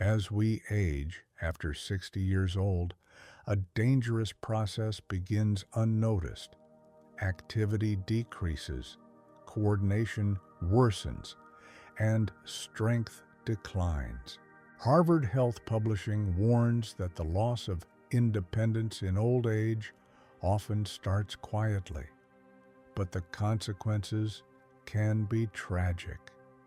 As we age, after 60 years old, a dangerous process begins unnoticed. Activity decreases, coordination worsens, and strength declines. Harvard Health Publishing warns that the loss of independence in old age often starts quietly, but the consequences can be tragic.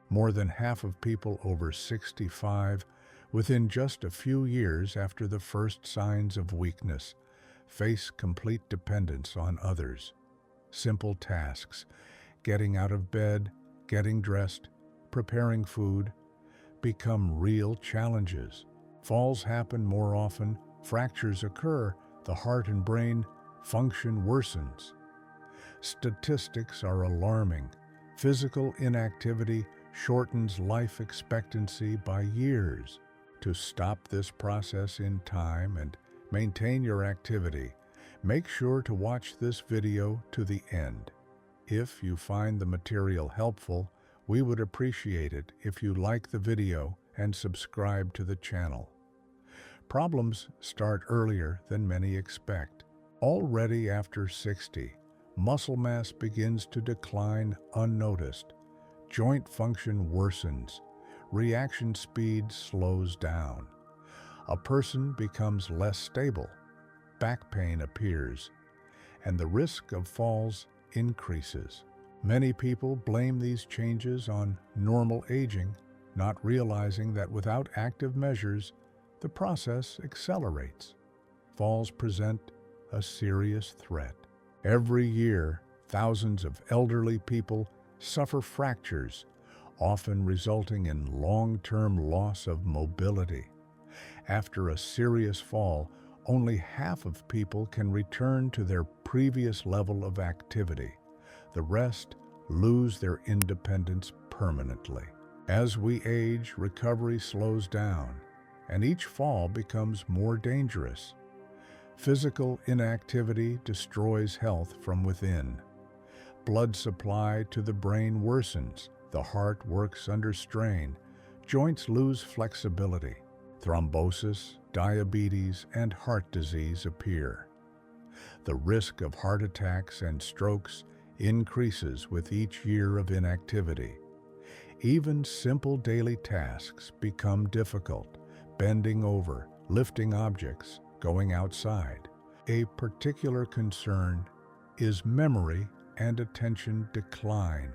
More than half of people over 65, within just a few years after the first signs of weakness, face complete dependence on others. Simple tasks, getting out of bed, getting dressed, preparing food, become real challenges. Falls happen more often, fractures occur, the heart and brain function worsens. Statistics are alarming. Physical inactivity shortens life expectancy by years. To stop this process in time and maintain your activity, make sure to watch this video to the end. If you find the material helpful, we would appreciate it if you like the video and subscribe to the channel. Problems start earlier than many expect. Already after 60, muscle mass begins to decline unnoticed. Joint function worsens. Reaction speed slows down. A person becomes less stable. Back pain appears, and the risk of falls increases. Many people blame these changes on normal aging, not realizing that without active measures, the process accelerates. Falls present a serious threat. Every year, thousands of elderly people suffer fractures, often resulting in long-term loss of mobility. After a serious fall, only half of people can return to their previous level of activity. The rest lose their independence permanently. As we age, recovery slows down, and each fall becomes more dangerous. Physical inactivity destroys health from within. Blood supply to the brain worsens, the heart works under strain, joints lose flexibility. Thrombosis, diabetes, and heart disease appear. The risk of heart attacks and strokes increases with each year of inactivity. Even simple daily tasks become difficult, bending over, lifting objects, going outside. A particular concern is memory and attention decline.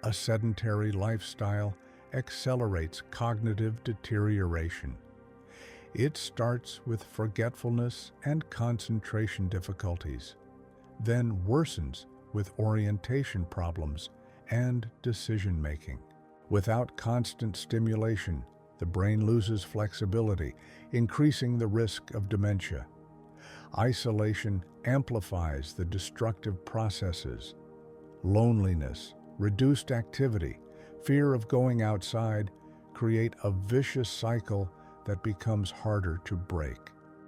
A sedentary lifestyle accelerates cognitive deterioration. It starts with forgetfulness and concentration difficulties, then worsens with orientation problems and decision-making. Without constant stimulation, the brain loses flexibility, increasing the risk of dementia. Isolation amplifies the destructive processes. Loneliness, reduced activity, fear of going outside create a vicious cycle that becomes harder to break.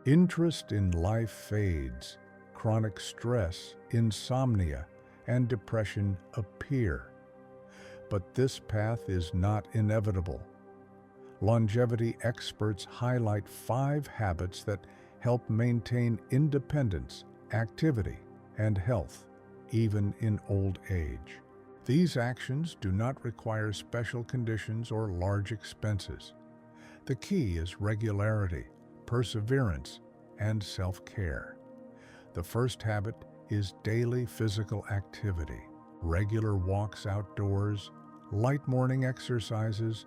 Interest in life fades. Chronic stress, insomnia, and depression appear. But this path is not inevitable. Longevity experts highlight 5 habits that help maintain independence, activity, and health, even in old age. These actions do not require special conditions or large expenses. The key is regularity, perseverance, and self-care. The first habit is daily physical activity. Regular walks outdoors, light morning exercises,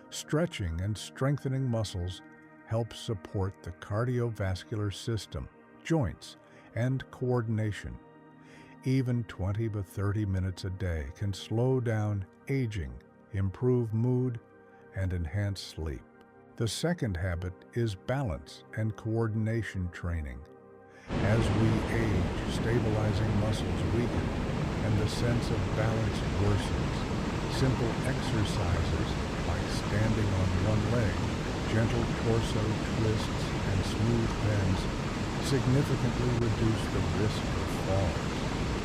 stretching and strengthening muscles help support the cardiovascular system, joints, and coordination. Even 20 to 30 minutes a day can slow down aging, improve mood, and enhance sleep. The second habit is balance and coordination training. As we age, stabilizing muscles weaken and the sense of balance worsens. Simple exercises like standing on one leg, gentle torso twists, and smooth bends significantly reduce the risk of falls.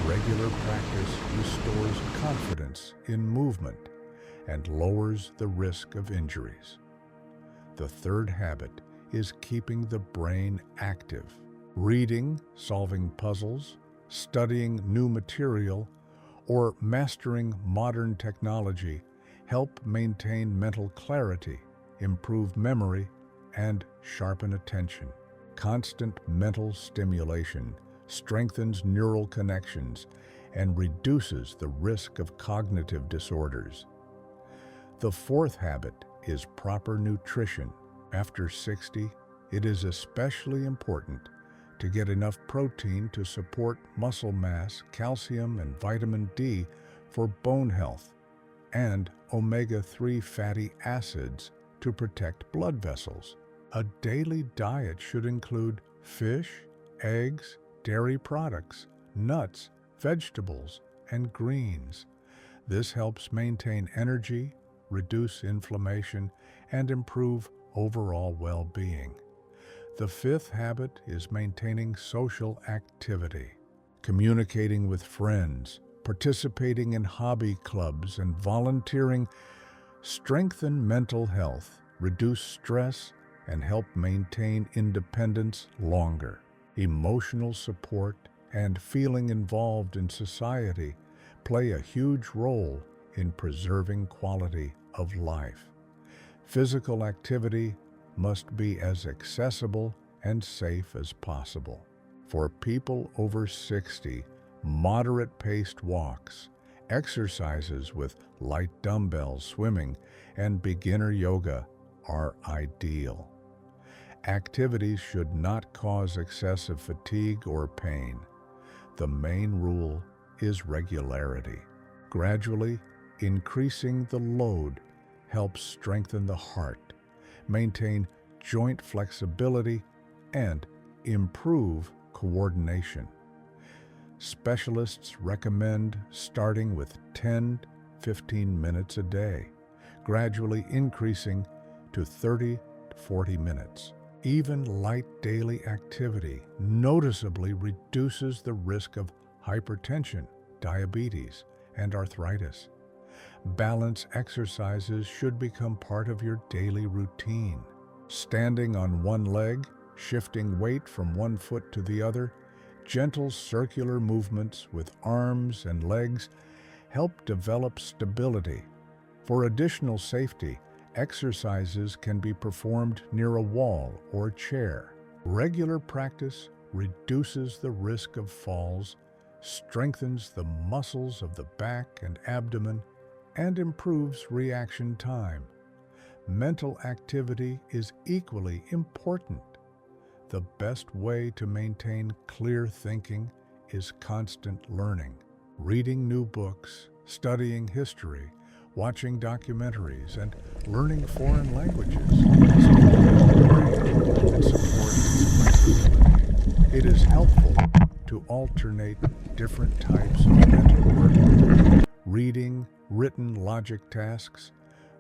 Regular practice restores confidence in movement and lowers the risk of injuries. The third habit is keeping the brain active. Reading, solving puzzles, studying new material, or mastering modern technology help maintain mental clarity, improve memory, and sharpen attention. Constant mental stimulation strengthens neural connections and reduces the risk of cognitive disorders. The fourth habit is proper nutrition. After 60, it is especially important to get enough protein to support muscle mass, calcium, and vitamin D for bone health, and omega-3 fatty acids to protect blood vessels. A daily diet should include fish, eggs, dairy products, nuts, vegetables, and greens. This helps maintain energy, reduce inflammation, and improve overall well-being. The fifth habit is maintaining social activity. Communicating with friends, participating in hobby clubs, and volunteering strengthen mental health, reduce stress, and help maintain independence longer. Emotional support and feeling involved in society play a huge role in preserving quality of life. Physical activity must be as accessible and safe as possible. For people over 60, moderate-paced walks, exercises with light dumbbells, swimming, and beginner yoga are ideal. Activities should not cause excessive fatigue or pain. The main rule is regularity. Gradually increasing the load helps strengthen the heart, maintain joint flexibility, and improve coordination. Specialists recommend starting with 10-15 minutes a day, gradually increasing to 30 to 40 minutes. Even light daily activity noticeably reduces the risk of hypertension, diabetes, and arthritis. Balance exercises should become part of your daily routine. Standing on one leg, shifting weight from one foot to the other, gentle circular movements with arms and legs help develop stability. For additional safety, exercises can be performed near a wall or chair. Regular practice reduces the risk of falls, strengthens the muscles of the back and abdomen, and improves reaction time. Mental activity is equally important. The best way to maintain clear thinking is constant learning. Reading new books, studying history, watching documentaries, and learning foreign languages stimulate the brain and support flexibility. It is helpful to alternate different types of mental work: reading, written logic tasks,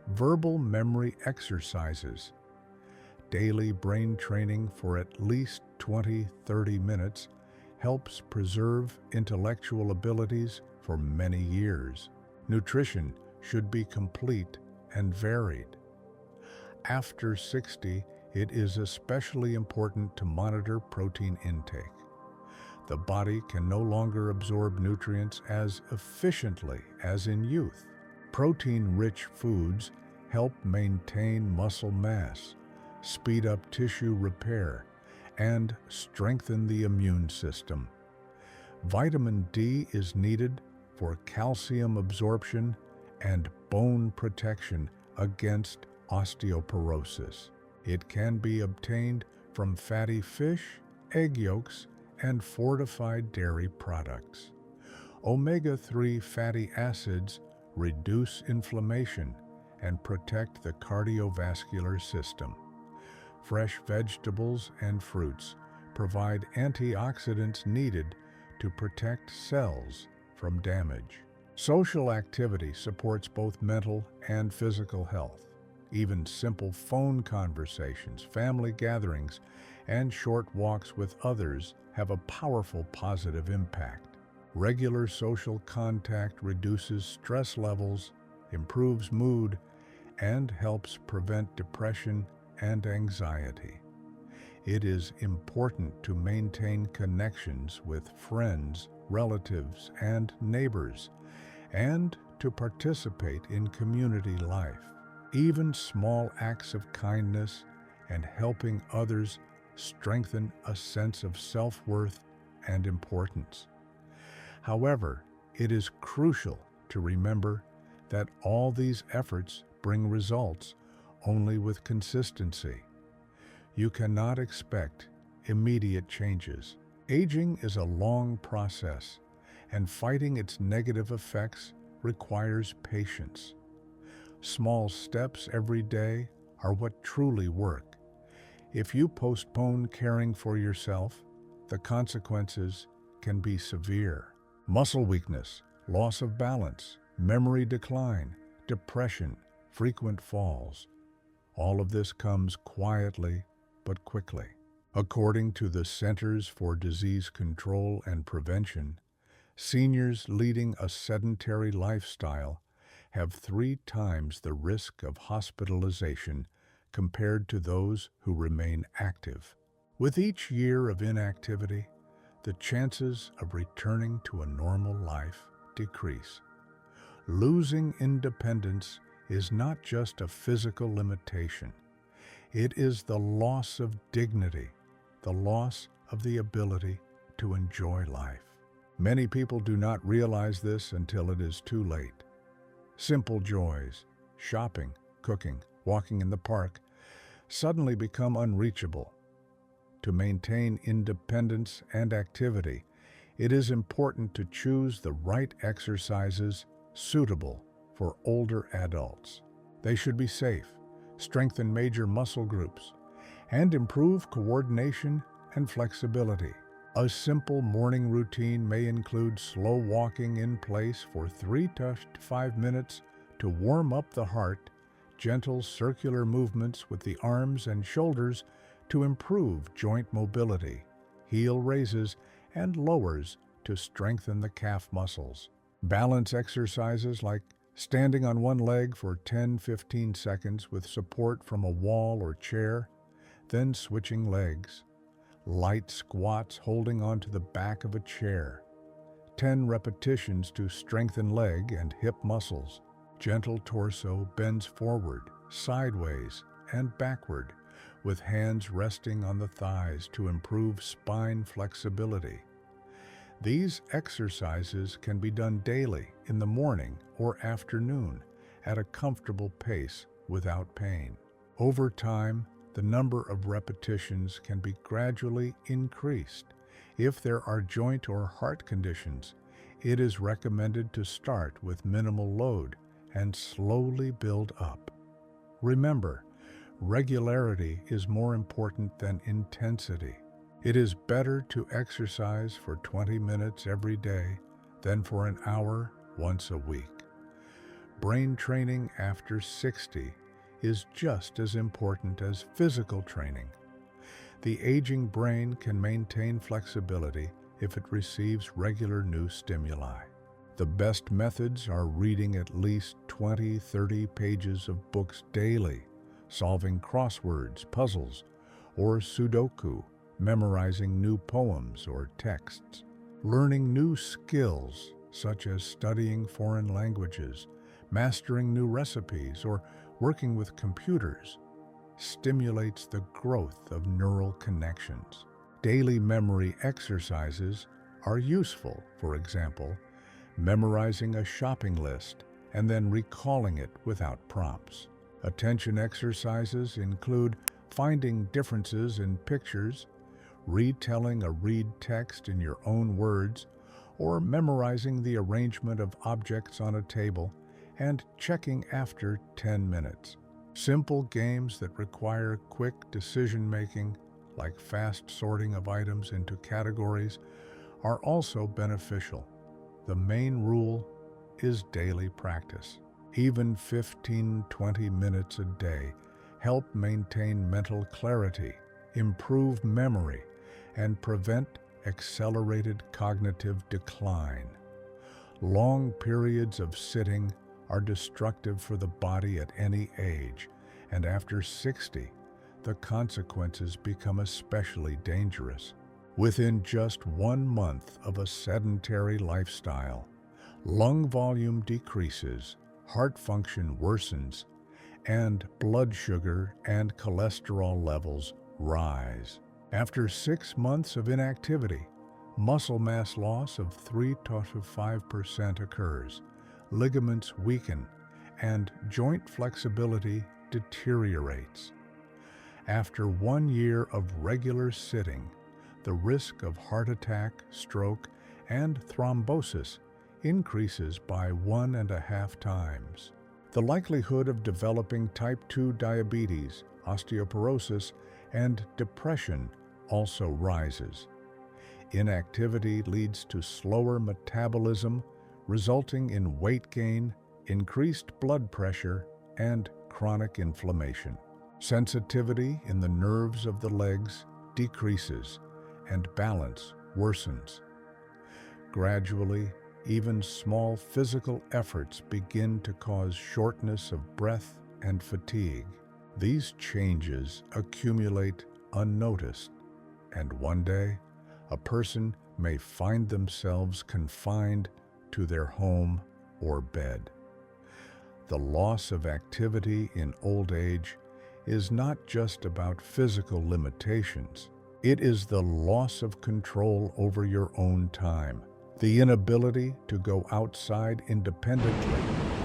verbal memory exercises. Daily brain training for at least 20-30 minutes helps preserve intellectual abilities for many years. Nutrition should be complete and varied. After 60, it is especially important to monitor protein intake. The body can no longer absorb nutrients as efficiently as in youth. Protein-rich foods help maintain muscle mass, speed up tissue repair, and strengthen the immune system. Vitamin D is needed for calcium absorption and bone protection against osteoporosis. It can be obtained from fatty fish, egg yolks, and fortified dairy products. Omega-3 fatty acids reduce inflammation and protect the cardiovascular system. Fresh vegetables and fruits provide antioxidants needed to protect cells from damage. Social activity supports both mental and physical health. Even simple phone conversations, family gatherings, and short walks with others have a powerful positive impact. Regular social contact reduces stress levels, improves mood, and helps prevent depression and anxiety. It is important to maintain connections with friends, relatives, and neighbors, and to participate in community life. Even small acts of kindness and helping others strengthen a sense of self-worth and importance. However, it is crucial to remember that all these efforts bring results only with consistency. You cannot expect immediate changes. Aging is a long process, and fighting its negative effects requires patience. Small steps every day are what truly work. If you postpone caring for yourself, the consequences can be severe. Muscle weakness, loss of balance, memory decline, depression, frequent falls. All of this comes quietly but quickly. According to the Centers for Disease Control and Prevention, seniors leading a sedentary lifestyle have 3 times the risk of hospitalization compared to those who remain active. With each year of inactivity, the chances of returning to a normal life decrease. Losing independence is not just a physical limitation. It is the loss of dignity, the loss of the ability to enjoy life. Many people do not realize this until it is too late. Simple joys, shopping, cooking, walking in the park, suddenly become unreachable. To maintain independence and activity, it is important to choose the right exercises suitable for older adults. They should be safe, strengthen major muscle groups, and improve coordination and flexibility. A simple morning routine may include slow walking in place for 3 to 5 minutes to warm up the heart, gentle circular movements with the arms and shoulders to improve joint mobility, heel raises and lowers to strengthen the calf muscles. Balance exercises like standing on one leg for 10-15 seconds with support from a wall or chair, then switching legs. Light squats holding onto the back of a chair. 10 repetitions to strengthen leg and hip muscles. Gentle torso bends forward, sideways, and backward, with hands resting on the thighs to improve spine flexibility. These exercises can be done daily in the morning or afternoon at a comfortable pace without pain. Over time, the number of repetitions can be gradually increased. If there are joint or heart conditions, it is recommended to start with minimal load and slowly build up. Remember, regularity is more important than intensity. It is better to exercise for 20 minutes every day than for an hour once a week. Brain training after 60 is just as important as physical training. The aging brain can maintain flexibility if it receives regular new stimuli. The best methods are reading at least 20-30 pages of books daily, solving crosswords, puzzles, or Sudoku, memorizing new poems or texts. Learning new skills, such as studying foreign languages, mastering new recipes, or working with computers, stimulates the growth of neural connections. Daily memory exercises are useful, for example, memorizing a shopping list and then recalling it without prompts. Attention exercises include finding differences in pictures, retelling a read text in your own words, or memorizing the arrangement of objects on a table and checking after 10 minutes. Simple games that require quick decision-making, like fast sorting of items into categories, are also beneficial. The main rule is daily practice. Even 15-20 minutes a day help maintain mental clarity, improve memory, and prevent accelerated cognitive decline. Long periods of sitting are destructive for the body at any age, and after 60, the consequences become especially dangerous. Within just 1 month of a sedentary lifestyle, lung volume decreases, heart function worsens, and blood sugar and cholesterol levels rise. After 6 months of inactivity, muscle mass loss of 3 to 5% occurs, ligaments weaken, and joint flexibility deteriorates. After 1 year of regular sitting, the risk of heart attack, stroke, and thrombosis increases by 1.5 times. The likelihood of developing type 2 diabetes, osteoporosis, and depression also rises. Inactivity leads to slower metabolism, resulting in weight gain, increased blood pressure, and chronic inflammation. Sensitivity in the nerves of the legs decreases, and balance worsens. Gradually, even small physical efforts begin to cause shortness of breath and fatigue. These changes accumulate unnoticed, and one day, a person may find themselves confined to their home or bed. The loss of activity in old age is not just about physical limitations. It is the loss of control over your own time, the inability to go outside independently,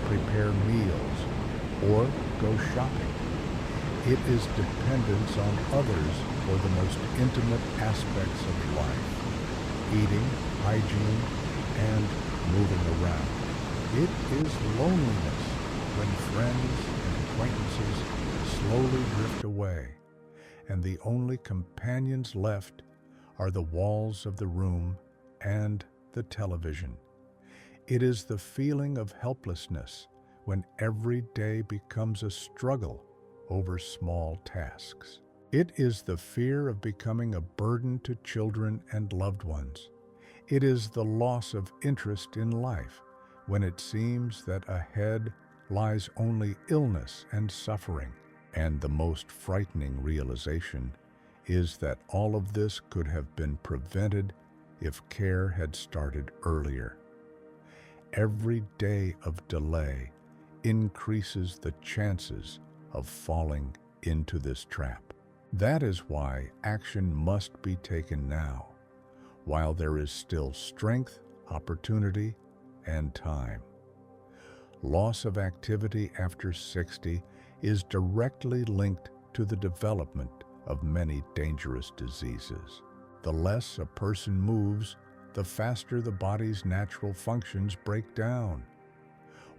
prepare meals, or go shopping. It is dependence on others for the most intimate aspects of life, eating, hygiene, and moving around. It is loneliness when friends and acquaintances slowly drift away, and the only companions left are the walls of the room and the television. It is the feeling of helplessness when every day becomes a struggle over small tasks. It is the fear of becoming a burden to children and loved ones. It is the loss of interest in life when it seems that ahead lies only illness and suffering. And the most frightening realization is that all of this could have been prevented if care had started earlier. Every day of delay increases the chances of falling into this trap. That is why action must be taken now, while there is still strength, opportunity, and time. Loss of activity after 60 is directly linked to the development of many dangerous diseases. The less a person moves, the faster the body's natural functions break down.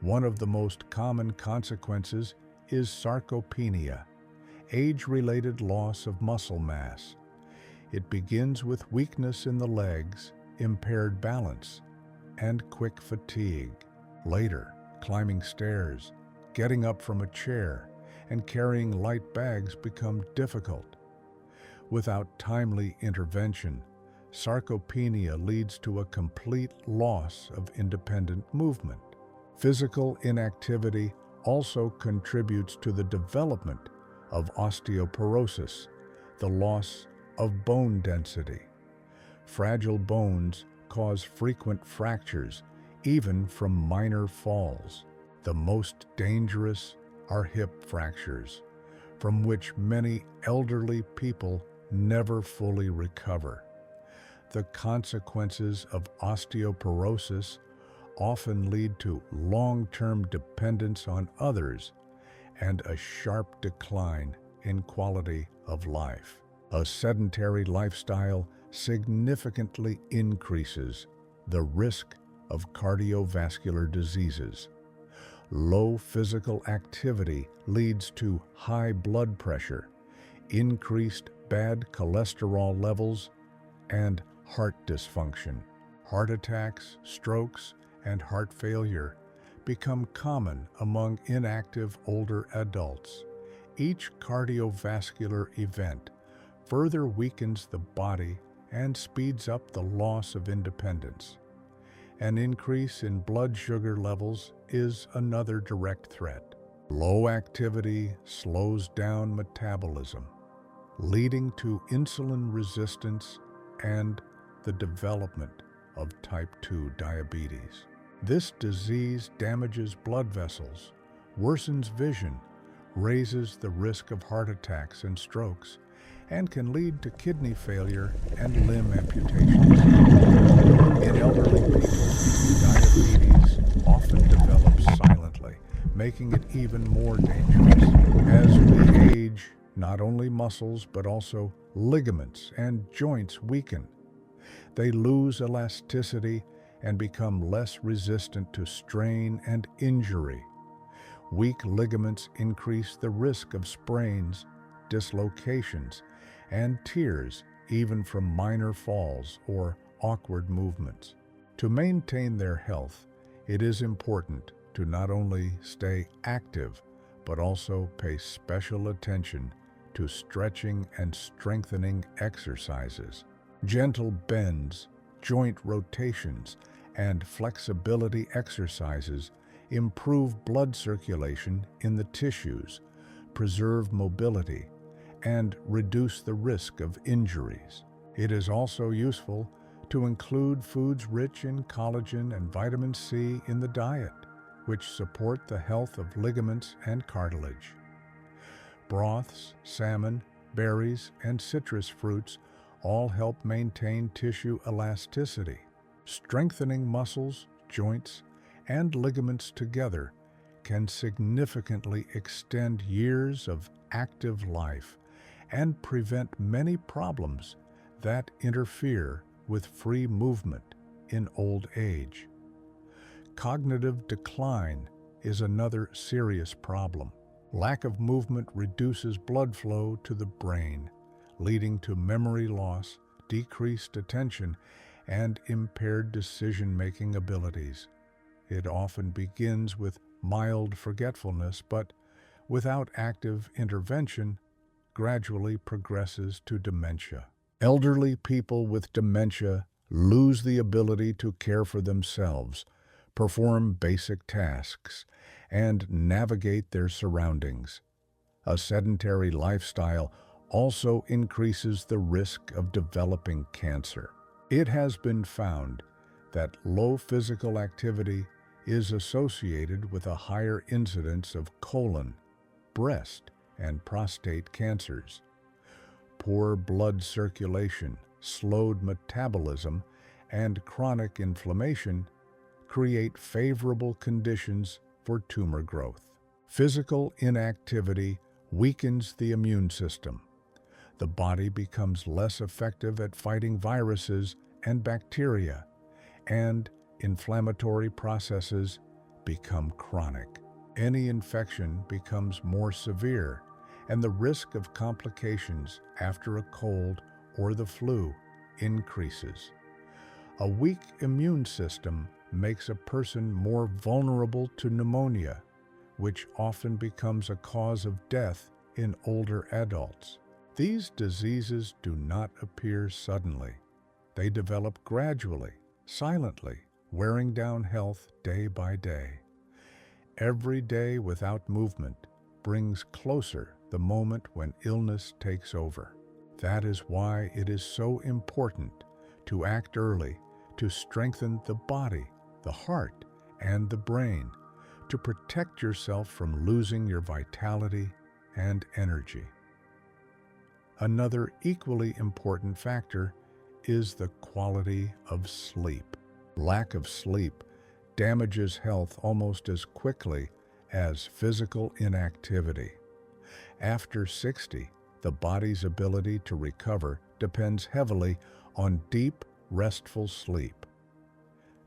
One of the most common consequences is sarcopenia, age-related loss of muscle mass. It begins with weakness in the legs, impaired balance, and quick fatigue. Later, climbing stairs, getting up from a chair, and carrying light bags become difficult. Without timely intervention, sarcopenia leads to a complete loss of independent movement. Physical inactivity also contributes to the development of osteoporosis, the loss of bone density. Fragile bones cause frequent fractures, even from minor falls. The most dangerous are hip fractures, from which many elderly people never fully recover. The consequences of osteoporosis often lead to long-term dependence on others and a sharp decline in quality of life. A sedentary lifestyle significantly increases the risk of cardiovascular diseases. Low physical activity leads to high blood pressure, increased bad cholesterol levels, and heart dysfunction. Heart attacks, strokes, and heart failure become common among inactive older adults. Each cardiovascular event further weakens the body and speeds up the loss of independence. An increase in blood sugar levels is another direct threat. Low activity slows down metabolism, leading to insulin resistance and the development of type 2 diabetes. This disease damages blood vessels, worsens vision, raises the risk of heart attacks and strokes, and can lead to kidney failure and limb amputations. In elderly people, diabetes often develops silently, making it even more dangerous. As we age, not only muscles but also ligaments and joints weaken. They lose elasticity and become less resistant to strain and injury. Weak ligaments increase the risk of sprains, dislocations, and tears, even from minor falls or awkward movements. To maintain their health, it is important to not only stay active, but also pay special attention to stretching and strengthening exercises. Gentle bends, joint rotations, and flexibility exercises improve blood circulation in the tissues, preserve mobility, and reduce the risk of injuries. It is also useful to include foods rich in collagen and vitamin C in the diet, which support the health of ligaments and cartilage. Broths, salmon, berries, and citrus fruits all help maintain tissue elasticity, strengthening muscles, joints, and ligaments together can significantly extend years of active life and prevent many problems that interfere with free movement in old age. Cognitive decline is another serious problem. Lack of movement reduces blood flow to the brain, leading to memory loss, decreased attention, and impaired decision-making abilities. It often begins with mild forgetfulness, but without active intervention, gradually progresses to dementia. Elderly people with dementia lose the ability to care for themselves, perform basic tasks, and navigate their surroundings. A sedentary lifestyle also increases the risk of developing cancer. It has been found that low physical activity is associated with a higher incidence of colon, breast, and prostate cancers. Poor blood circulation, slowed metabolism, and chronic inflammation create favorable conditions for tumor growth. Physical inactivity weakens the immune system. The body becomes less effective at fighting viruses and bacteria, and inflammatory processes become chronic. Any infection becomes more severe, and the risk of complications after a cold or the flu increases. A weak immune system makes a person more vulnerable to pneumonia, which often becomes a cause of death in older adults. These diseases do not appear suddenly. They develop gradually, silently, wearing down health day by day. Every day without movement brings closer the moment when illness takes over. That is why it is so important to act early, to strengthen the body, the heart, and the brain, to protect yourself from losing your vitality and energy. Another equally important factor is the quality of sleep. Lack of sleep damages health almost as quickly as physical inactivity. After 60, the body's ability to recover depends heavily on deep, restful sleep.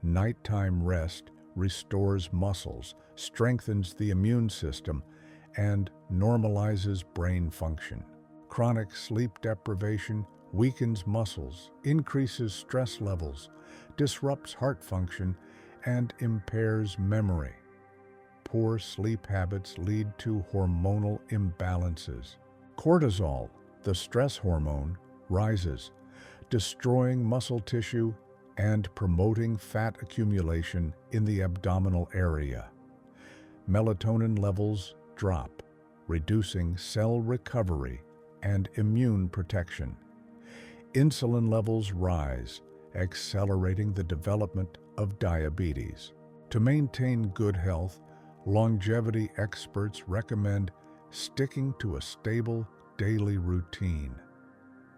Nighttime rest restores muscles, strengthens the immune system, and normalizes brain function. Chronic sleep deprivation weakens muscles, increases stress levels, disrupts heart function, and impairs memory. Poor sleep habits lead to hormonal imbalances. Cortisol, the stress hormone, rises, destroying muscle tissue and promoting fat accumulation in the abdominal area. Melatonin levels drop, reducing cell recovery and immune protection. Insulin levels rise, accelerating the development of diabetes. To maintain good health, longevity experts recommend sticking to a stable daily routine,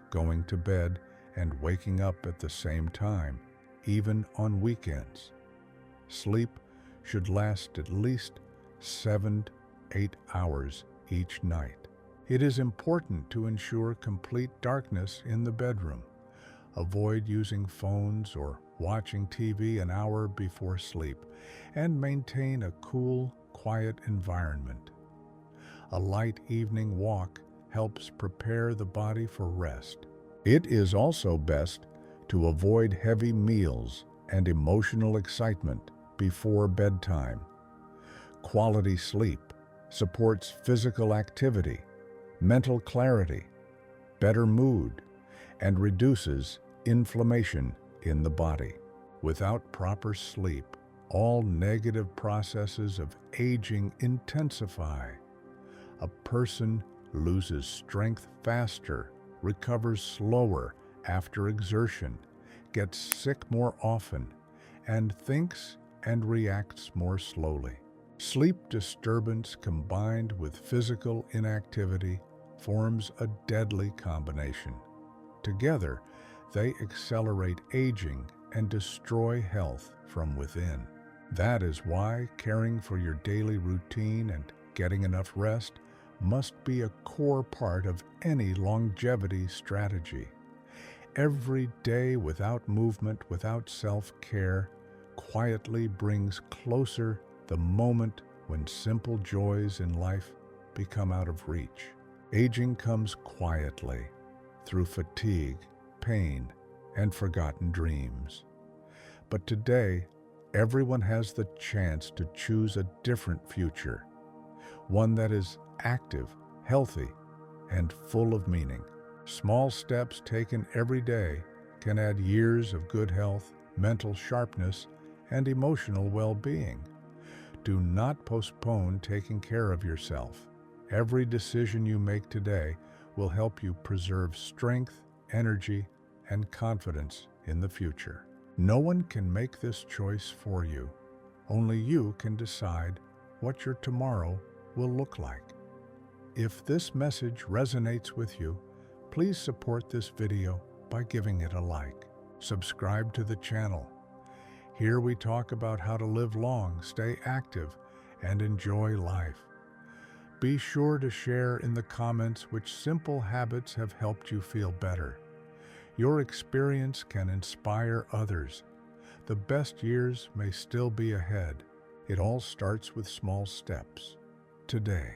going to bed and waking up at the same time, even on weekends. Sleep should last at least 7 to 8 hours each night. It is important to ensure complete darkness in the bedroom. Avoid using phones or watching TV an hour before sleep, and maintain a cool, quiet environment. A light evening walk helps prepare the body for rest. It is also best to avoid heavy meals and emotional excitement before bedtime. Quality sleep supports physical activity, mental clarity, better mood, and reduces inflammation in the body. Without proper sleep, all negative processes of aging intensify. A person loses strength faster, recovers slower after exertion, gets sick more often, and thinks and reacts more slowly. Sleep disturbance combined with physical inactivity forms a deadly combination. Together, they accelerate aging and destroy health from within. That is why caring for your daily routine and getting enough rest must be a core part of any longevity strategy. Every day without movement, without self-care, quietly brings closer the moment when simple joys in life become out of reach. Aging comes quietly, through fatigue, pain, and forgotten dreams. But today, everyone has the chance to choose a different future, one that is active, healthy, and full of meaning. Small steps taken every day can add years of good health, mental sharpness, and emotional well-being. Do not postpone taking care of yourself. Every decision you make today will help you preserve strength, energy, and confidence in the future. No one can make this choice for you. Only you can decide what your tomorrow will look like. If this message resonates with you, please support this video by giving it a like. Subscribe to the channel. Here we talk about how to live long, stay active, and enjoy life. Be sure to share in the comments which simple habits have helped you feel better. Your experience can inspire others. The best years may still be ahead. It all starts with small steps today.